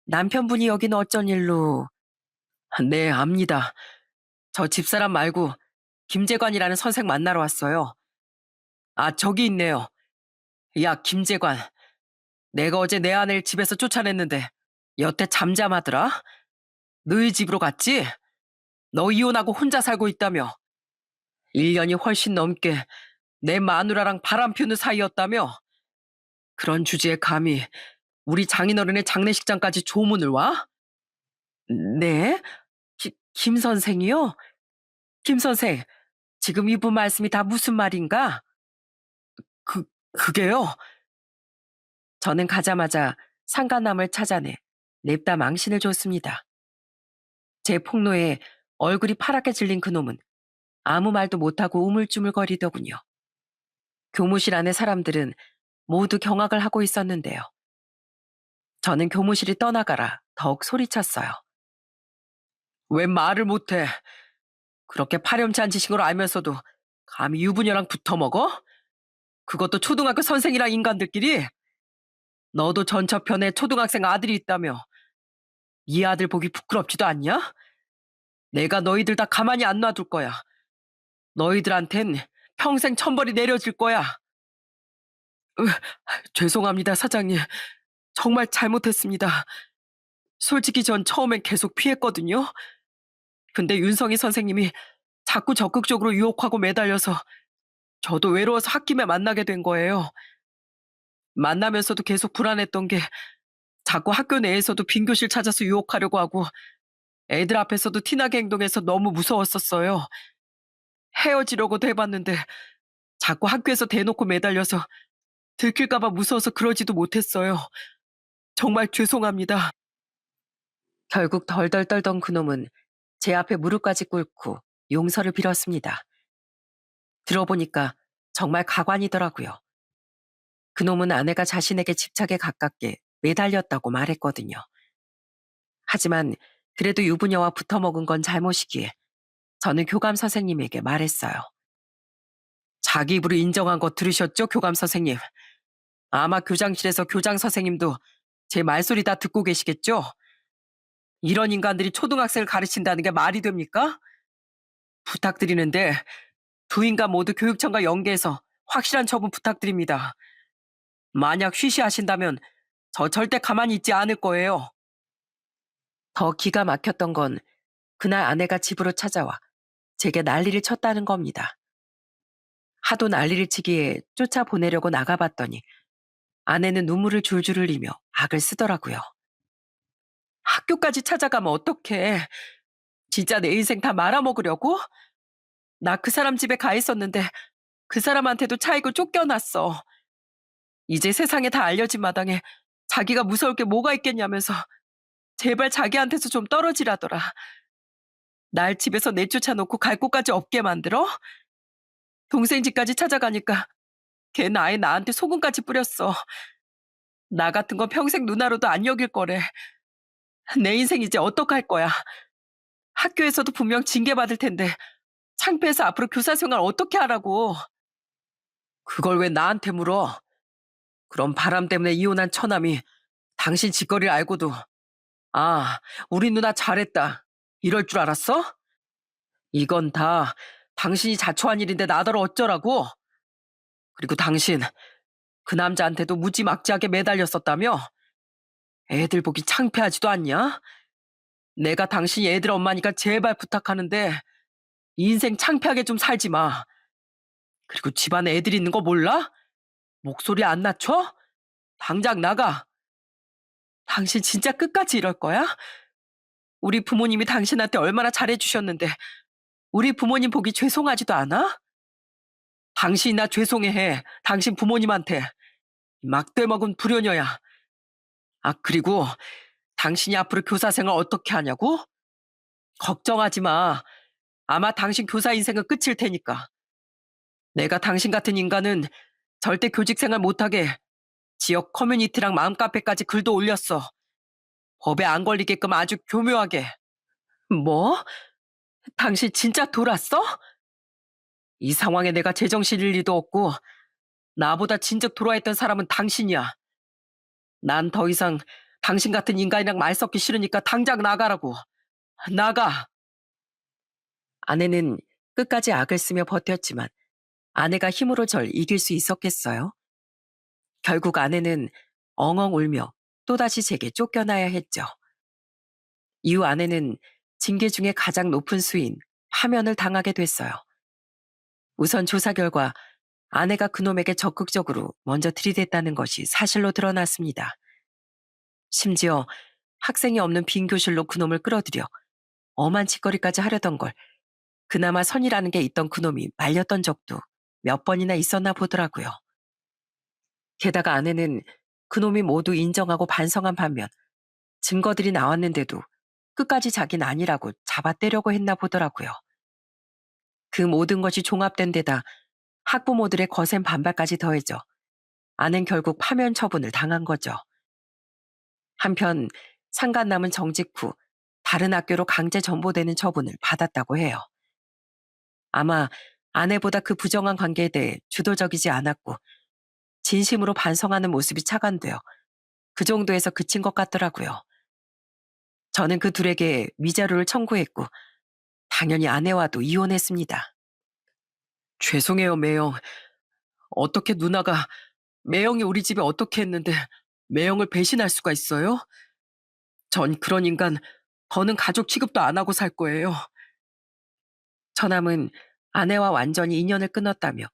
남편분이 여기는 어쩐 일로? 네, 압니다. 저 집사람 말고 김재관이라는 선생 만나러 왔어요. 아, 저기 있네요. 야, 김재관. 내가 어제 내 아내를 집에서 쫓아냈는데 여태 잠잠하더라? 너희 집으로 갔지? 너 이혼하고 혼자 살고 있다며. 1년이 훨씬 넘게 내 마누라랑 바람 피우는 사이였다며. 그런 주제에 감히 우리 장인어른의 장례식장까지 조문을 와? 네? 김 선생이요? 김 선생, 지금 이분 말씀이 다 무슨 말인가? 그, 그게요? 저는 가자마자 상간남을 찾아내 냅다 망신을 줬습니다. 제 폭로에 얼굴이 파랗게 질린 그놈은 아무 말도 못하고 우물쭈물거리더군요. 교무실 안의 사람들은 모두 경악을 하고 있었는데요. 저는 교무실이 떠나가라 더욱 소리쳤어요. 왜 말을 못해? 그렇게 파렴치한 지식으로 알면서도 감히 유부녀랑 붙어먹어? 그것도 초등학교 선생이랑 인간들끼리? 너도 전처편에 초등학생 아들이 있다며. 이 아들 보기 부끄럽지도 않냐? 내가 너희들 다 가만히 안 놔둘 거야. 너희들한텐 평생 천벌이 내려질 거야. 으, 죄송합니다, 사장님. 정말 잘못했습니다. 솔직히 전 처음엔 계속 피했거든요. 근데 윤성희 선생님이 자꾸 적극적으로 유혹하고 매달려서 저도 외로워서 홧김에 만나게 된 거예요. 만나면서도 계속 불안했던 게 자꾸 학교 내에서도 빈 교실 찾아서 유혹하려고 하고 애들 앞에서도 티나게 행동해서 너무 무서웠었어요. 헤어지려고도 해봤는데 자꾸 학교에서 대놓고 매달려서 들킬까봐 무서워서 그러지도 못했어요. 정말 죄송합니다. 결국 덜덜 떨던 그놈은 제 앞에 무릎까지 꿇고 용서를 빌었습니다. 들어보니까 정말 가관이더라고요. 그놈은 아내가 자신에게 집착에 가깝게 매달렸다고 말했거든요. 하지만 그래도 유부녀와 붙어먹은 건 잘못이기에 저는 교감 선생님에게 말했어요. 자기 입으로 인정한 거 들으셨죠, 교감 선생님? 아마 교장실에서 교장 선생님도 제 말소리 다 듣고 계시겠죠? 이런 인간들이 초등학생을 가르친다는 게 말이 됩니까? 부탁드리는데 두 인간 모두 교육청과 연계해서 확실한 처분 부탁드립니다. 만약 쉬쉬하신다면 저 절대 가만히 있지 않을 거예요. 더 기가 막혔던 건 그날 아내가 집으로 찾아와 제게 난리를 쳤다는 겁니다. 하도 난리를 치기에 쫓아보내려고 나가봤더니 아내는 눈물을 줄줄 흘리며 악을 쓰더라고요. 학교까지 찾아가면 어떡해. 진짜 내 인생 다 말아먹으려고? 나 그 사람 집에 가 있었는데 그 사람한테도 차이고 쫓겨났어. 이제 세상에 다 알려진 마당에 자기가 무서울 게 뭐가 있겠냐면서 제발 자기한테서 좀 떨어지라더라. 날 집에서 내쫓아 놓고 갈 곳까지 없게 만들어? 동생 집까지 찾아가니까 걔는 아예 나한테 소금까지 뿌렸어. 나 같은 건 평생 누나로도 안 여길 거래. 내 인생 이제 어떡할 거야. 학교에서도 분명 징계받을 텐데 창피해서 앞으로 교사 생활 어떻게 하라고. 그걸 왜 나한테 물어. 그럼 바람 때문에 이혼한 처남이 당신 짓거리를 알고도 아, 우리 누나 잘했다. 이럴 줄 알았어? 이건 다 당신이 자초한 일인데 나더러 어쩌라고? 그리고 당신 그 남자한테도 무지막지하게 매달렸었다며? 애들 보기 창피하지도 않냐? 내가 당신이 애들 엄마니까 제발 부탁하는데 인생 창피하게 좀 살지 마. 그리고 집안에 애들 있는 거 몰라? 목소리 안 낮춰? 당장 나가. 당신 진짜 끝까지 이럴 거야? 우리 부모님이 당신한테 얼마나 잘해주셨는데 우리 부모님 보기 죄송하지도 않아? 당신이나 죄송해. 당신 부모님한테. 막대 먹은 불효녀야. 아, 그리고 당신이 앞으로 교사 생활 어떻게 하냐고? 걱정하지 마. 아마 당신 교사 인생은 끝일 테니까. 내가 당신 같은 인간은 절대 교직 생활 못하게 지역 커뮤니티랑 마음카페까지 글도 올렸어. 법에 안 걸리게끔 아주 교묘하게. 뭐? 당신 진짜 돌았어? 이 상황에 내가 제정신일 리도 없고 나보다 진즉 돌아있던 사람은 당신이야. 난 더 이상 당신 같은 인간이랑 말 섞기 싫으니까 당장 나가라고. 나가! 아내는 끝까지 악을 쓰며 버텼지만 아내가 힘으로 절 이길 수 있었겠어요? 결국 아내는 엉엉 울며 또다시 제게 쫓겨나야 했죠. 이후 아내는 징계 중에 가장 높은 수인 파면을 당하게 됐어요. 우선 조사 결과 아내가 그놈에게 적극적으로 먼저 들이댔다는 것이 사실로 드러났습니다. 심지어 학생이 없는 빈 교실로 그놈을 끌어들여 엄한 짓거리까지 하려던 걸 그나마 선이라는 게 있던 그놈이 말렸던 적도 몇 번이나 있었나 보더라고요. 게다가 아내는 그놈이 모두 인정하고 반성한 반면 증거들이 나왔는데도 끝까지 자긴 아니라고 잡아떼려고 했나 보더라고요. 그 모든 것이 종합된 데다 학부모들의 거센 반발까지 더해져 아낸 결국 파면 처분을 당한 거죠. 한편 상간남은 정직 후 다른 학교로 강제 전보되는 처분을 받았다고 해요. 아마 아내보다 그 부정한 관계에 대해 주도적이지 않았고 진심으로 반성하는 모습이 착안되어 그 정도에서 그친 것 같더라고요. 저는 그 둘에게 위자료를 청구했고 당연히 아내와도 이혼했습니다. 죄송해요, 매영. 어떻게 누나가 매영이 우리 집에 어떻게 했는데 매영을 배신할 수가 있어요? 전 그런 인간 더는 가족 취급도 안 하고 살 거예요. 처남은 아내와 완전히 인연을 끊었다며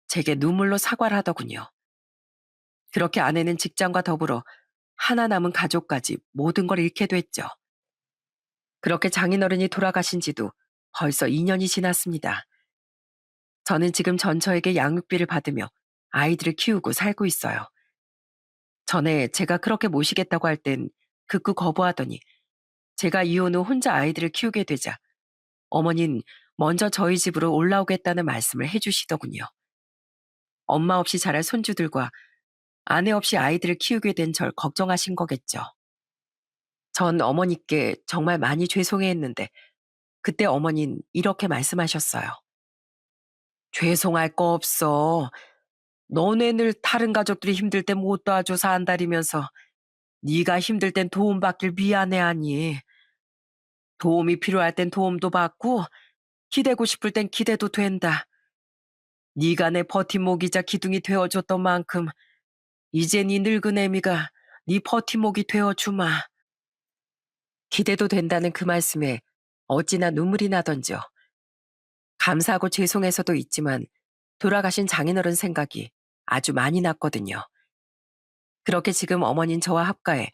제게 눈물로 사과를 하더군요. 그렇게 아내는 직장과 더불어 하나 남은 가족까지 모든 걸 잃게 됐죠. 그렇게 장인어른이 돌아가신 지도 벌써 2년이 지났습니다. 저는 지금 전처에게 양육비를 받으며 아이들을 키우고 살고 있어요. 전에 제가 그렇게 모시겠다고 할 땐 극구 거부하더니 제가 이혼 후 혼자 아이들을 키우게 되자 어머닌 먼저 저희 집으로 올라오겠다는 말씀을 해주시더군요. 엄마 없이 자랄 손주들과 아내 없이 아이들을 키우게 된 절 걱정하신 거겠죠. 전 어머니께 정말 많이 죄송해했는데 그때 어머닌 이렇게 말씀하셨어요. 죄송할 거 없어. 너네 늘 다른 가족들이 힘들 때 못 도와줘서 안달이면서 네가 힘들 땐 도움받길 미안해하니. 도움이 필요할 땐 도움도 받고 기대고 싶을 땐 기대도 된다. 네가 내 버팀목이자 기둥이 되어줬던 만큼 이제 네 늙은 애미가 네 버팀목이 되어주마. 기대도 된다는 그 말씀에 어찌나 눈물이 나던지요. 감사하고 죄송해서도 있지만 돌아가신 장인어른 생각이 아주 많이 났거든요. 그렇게 지금 어머닌 저와 합가해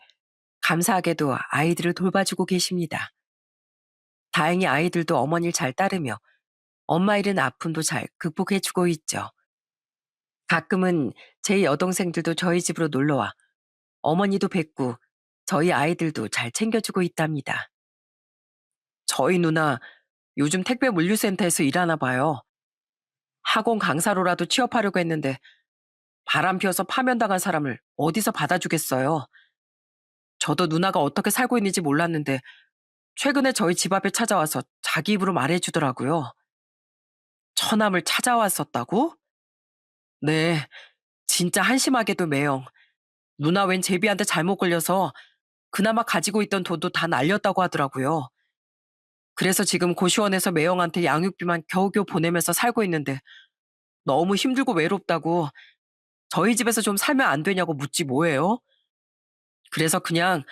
감사하게도 아이들을 돌봐주고 계십니다. 다행히 아이들도 어머니를 잘 따르며 엄마 잃은 아픔도 잘 극복해주고 있죠. 가끔은 제 여동생들도 저희 집으로 놀러와 어머니도 뵙고 저희 아이들도 잘 챙겨주고 있답니다. 저희 누나 요즘 택배 물류센터에서 일하나 봐요. 학원 강사로라도 취업하려고 했는데 바람 피워서 파면당한 사람을 어디서 받아주겠어요. 저도 누나가 어떻게 살고 있는지 몰랐는데 최근에 저희 집 앞에 찾아와서 자기 입으로 말해주더라고요. 처남을 찾아왔었다고? 네, 진짜 한심하게도 매영. 누나 웬 제비한테 잘못 걸려서 그나마 가지고 있던 돈도 다 날렸다고 하더라고요. 그래서 지금 고시원에서 매영한테 양육비만 겨우겨우 보내면서 살고 있는데 너무 힘들고 외롭다고 저희 집에서 좀 살면 안 되냐고 묻지 뭐예요? 그래서 그냥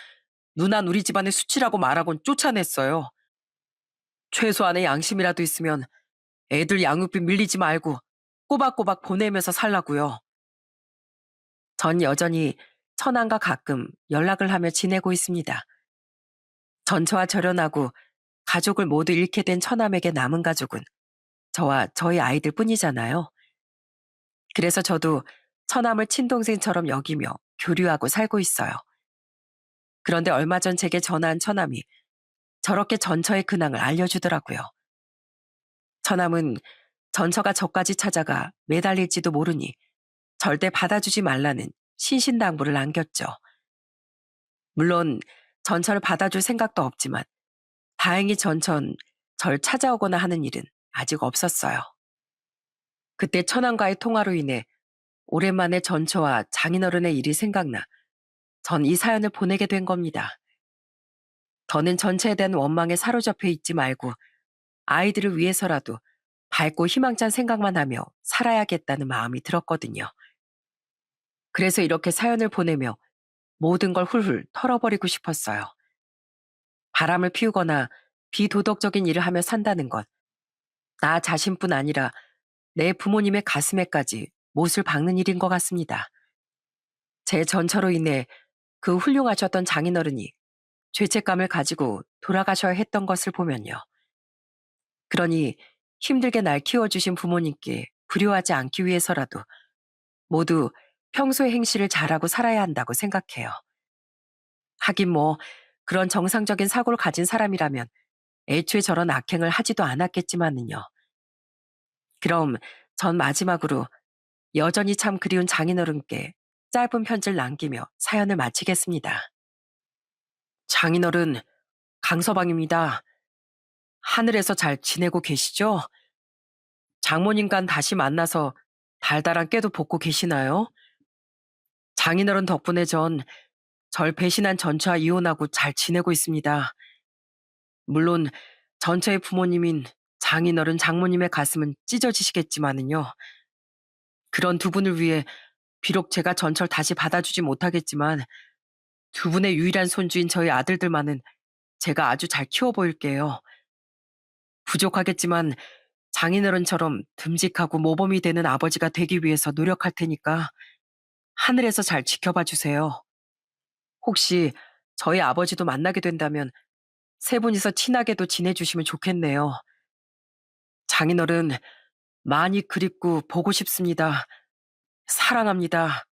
누난 우리 집안의 수치라고 말하곤 쫓아냈어요. 최소한의 양심이라도 있으면 애들 양육비 밀리지 말고 꼬박꼬박 보내면서 살라고요. 전 여전히 처남과 가끔 연락을 하며 지내고 있습니다. 전처와 절연하고 가족을 모두 잃게 된 처남에게 남은 가족은 저와 저희 아이들 뿐이잖아요. 그래서 저도 처남을 친동생처럼 여기며 교류하고 살고 있어요. 그런데 얼마 전 제게 전화한 처남이 저렇게 전처의 근황을 알려주더라고요. 처남은 전처가 저까지 찾아가 매달릴지도 모르니 절대 받아주지 말라는 신신당부를 남겼죠. 물론 전처를 받아줄 생각도 없지만 다행히 전처는 절 찾아오거나 하는 일은 아직 없었어요. 그때 천안과의 통화로 인해 오랜만에 전처와 장인어른의 일이 생각나 전 이 사연을 보내게 된 겁니다. 저는 전체에 대한 원망에 사로잡혀 있지 말고 아이들을 위해서라도 밝고 희망찬 생각만 하며 살아야겠다는 마음이 들었거든요. 그래서 이렇게 사연을 보내며 모든 걸 훌훌 털어버리고 싶었어요. 바람을 피우거나 비도덕적인 일을 하며 산다는 것, 나 자신뿐 아니라 내 부모님의 가슴에까지 못을 박는 일인 것 같습니다. 제 전처로 인해 그 훌륭하셨던 장인어른이 죄책감을 가지고 돌아가셔야 했던 것을 보면요. 그러니 힘들게 날 키워주신 부모님께 불효하지 않기 위해서라도 모두 평소의 행실을 잘하고 살아야 한다고 생각해요. 하긴 뭐 그런 정상적인 사고를 가진 사람이라면 애초에 저런 악행을 하지도 않았겠지만은요. 그럼 전 마지막으로 여전히 참 그리운 장인어른께 짧은 편지를 남기며 사연을 마치겠습니다. 장인어른, 강서방입니다. 하늘에서 잘 지내고 계시죠? 장모님과 다시 만나서 달달한 깨도 볶고 계시나요? 장인어른 덕분에 전 절 배신한 전처와 이혼하고 잘 지내고 있습니다. 물론 전처의 부모님인 장인어른 장모님의 가슴은 찢어지시겠지만은요. 그런 두 분을 위해 비록 제가 전처를 다시 받아주지 못하겠지만 두 분의 유일한 손주인 저희 아들들만은 제가 아주 잘 키워 보일게요. 부족하겠지만 장인어른처럼 듬직하고 모범이 되는 아버지가 되기 위해서 노력할 테니까 하늘에서 잘 지켜봐 주세요. 혹시 저희 아버지도 만나게 된다면 세 분이서 친하게도 지내주시면 좋겠네요. 장인어른, 많이 그립고 보고 싶습니다. 사랑합니다.